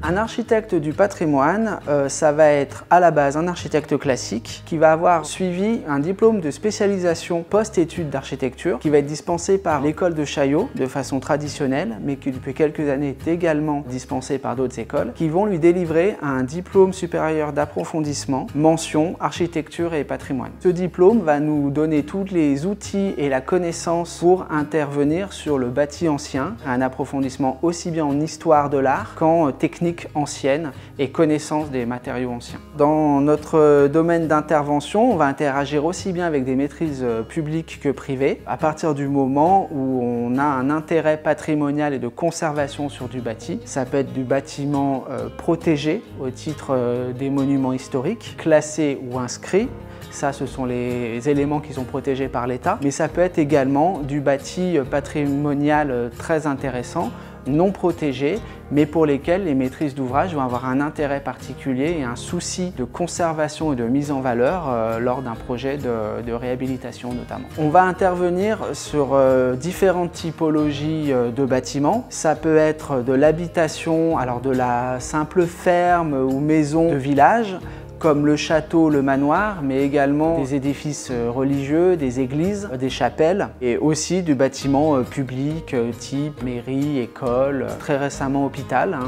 Un architecte du patrimoine, ça va être à la base un architecte classique qui va avoir suivi un diplôme de spécialisation post-études d'architecture qui va être dispensé par l'école de Chaillot de façon traditionnelle, mais qui depuis quelques années est également dispensé par d'autres écoles, qui vont lui délivrer un diplôme supérieur d'approfondissement, mention architecture et patrimoine. Ce diplôme va nous donner tous les outils et la connaissance pour intervenir sur le bâti ancien, un approfondissement aussi bien en histoire de l'art qu'en technique ancienne et connaissance des matériaux anciens. Dans notre domaine d'intervention, on va interagir aussi bien avec des maîtrises publiques que privées. À partir du moment où on a un intérêt patrimonial et de conservation sur du bâti, ça peut être du bâtiment protégé au titre des monuments historiques, classés ou inscrits. Ça, ce sont les éléments qui sont protégés par l'État. Mais ça peut être également du bâti patrimonial très intéressant, non protégés, mais pour lesquels les maîtrises d'ouvrage vont avoir un intérêt particulier et un souci de conservation et de mise en valeur lors d'un projet de réhabilitation notamment. On va intervenir sur différentes typologies de bâtiments. Ça peut être de l'habitation, alors de la simple ferme ou maison de village, comme le château, le manoir, mais également des édifices religieux, des églises, des chapelles, et aussi du bâtiment public type mairie, école, très récemment hôpital,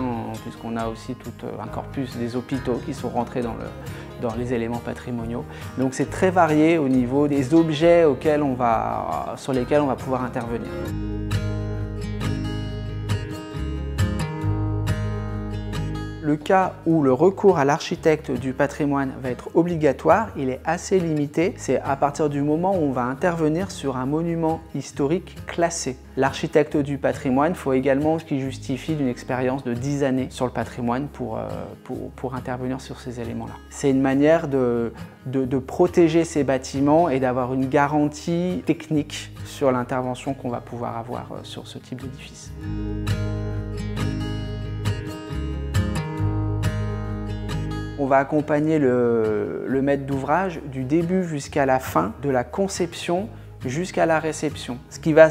puisqu'on a aussi tout un corpus des hôpitaux qui sont rentrés dans les éléments patrimoniaux. Donc c'est très varié au niveau des objets sur lesquels on va pouvoir intervenir. Le cas où le recours à l'architecte du patrimoine va être obligatoire, il est assez limité. C'est à partir du moment où on va intervenir sur un monument historique classé. L'architecte du patrimoine faut également ce qui justifie d'une expérience de 10 années sur le patrimoine pour intervenir sur ces éléments-là. C'est une manière de protéger ces bâtiments et d'avoir une garantie technique sur l'intervention qu'on va pouvoir avoir sur ce type d'édifice. On va accompagner le maître d'ouvrage du début jusqu'à la fin, de la conception jusqu'à la réception. Ce qui va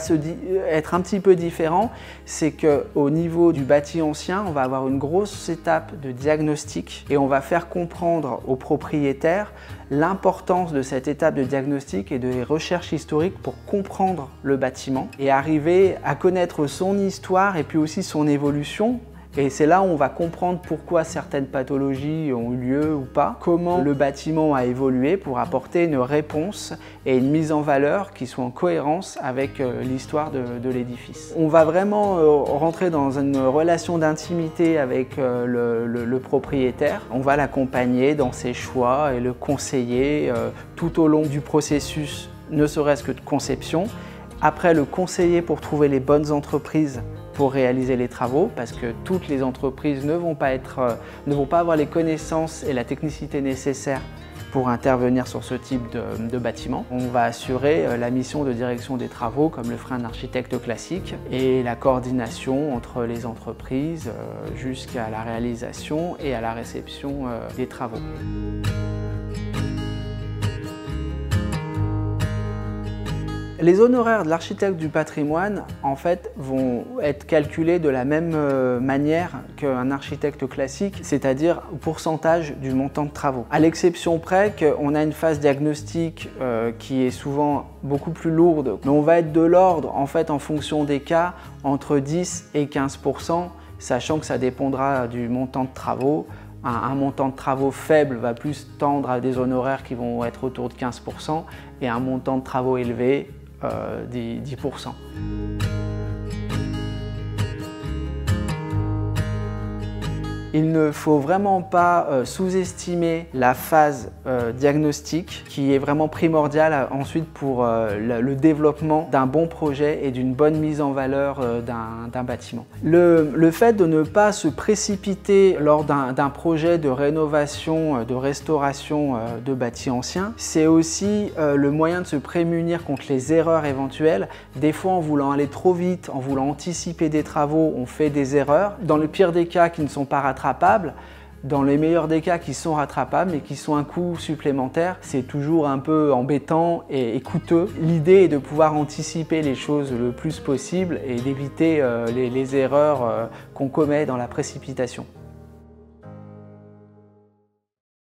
être un petit peu différent, c'est qu'au niveau du bâti ancien, on va avoir une grosse étape de diagnostic et on va faire comprendre aux propriétaires l'importance de cette étape de diagnostic et des recherches historiques pour comprendre le bâtiment et arriver à connaître son histoire et puis aussi son évolution. Et c'est là où on va comprendre pourquoi certaines pathologies ont eu lieu ou pas, comment le bâtiment a évolué pour apporter une réponse et une mise en valeur qui soit en cohérence avec l'histoire de l'édifice. On va vraiment rentrer dans une relation d'intimité avec le propriétaire. On va l'accompagner dans ses choix et le conseiller tout au long du processus, ne serait-ce que de conception. Après, le conseiller pour trouver les bonnes entreprises pour réaliser les travaux, parce que toutes les entreprises ne vont pas avoir les connaissances et la technicité nécessaires pour intervenir sur ce type de bâtiment. On va assurer la mission de direction des travaux comme le ferait un architecte classique et la coordination entre les entreprises jusqu'à la réalisation et à la réception des travaux. Les honoraires de l'architecte du patrimoine, en fait, vont être calculés de la même manière qu'un architecte classique, c'est-à-dire au pourcentage du montant de travaux. À l'exception près qu'on a une phase diagnostique qui est souvent beaucoup plus lourde, mais on va être de l'ordre, en fait, en fonction des cas, entre 10 et 15%, sachant que ça dépendra du montant de travaux. Un montant de travaux faible va plus tendre à des honoraires qui vont être autour de 15% et un montant de travaux élevé 10%. Il ne faut vraiment pas sous-estimer la phase diagnostique qui est vraiment primordiale ensuite pour le développement d'un bon projet et d'une bonne mise en valeur d'un bâtiment. Le fait de ne pas se précipiter lors d'un projet de rénovation, de restauration de bâtis anciens, c'est aussi le moyen de se prémunir contre les erreurs éventuelles. Des fois, en voulant aller trop vite, en voulant anticiper des travaux, on fait des erreurs. Dans le pire des cas qui ne sont pas rattrapables, dans les meilleurs des cas qui sont rattrapables mais qui sont un coût supplémentaire, c'est toujours un peu embêtant et coûteux. L'idée est de pouvoir anticiper les choses le plus possible et d'éviter les erreurs qu'on commet dans la précipitation.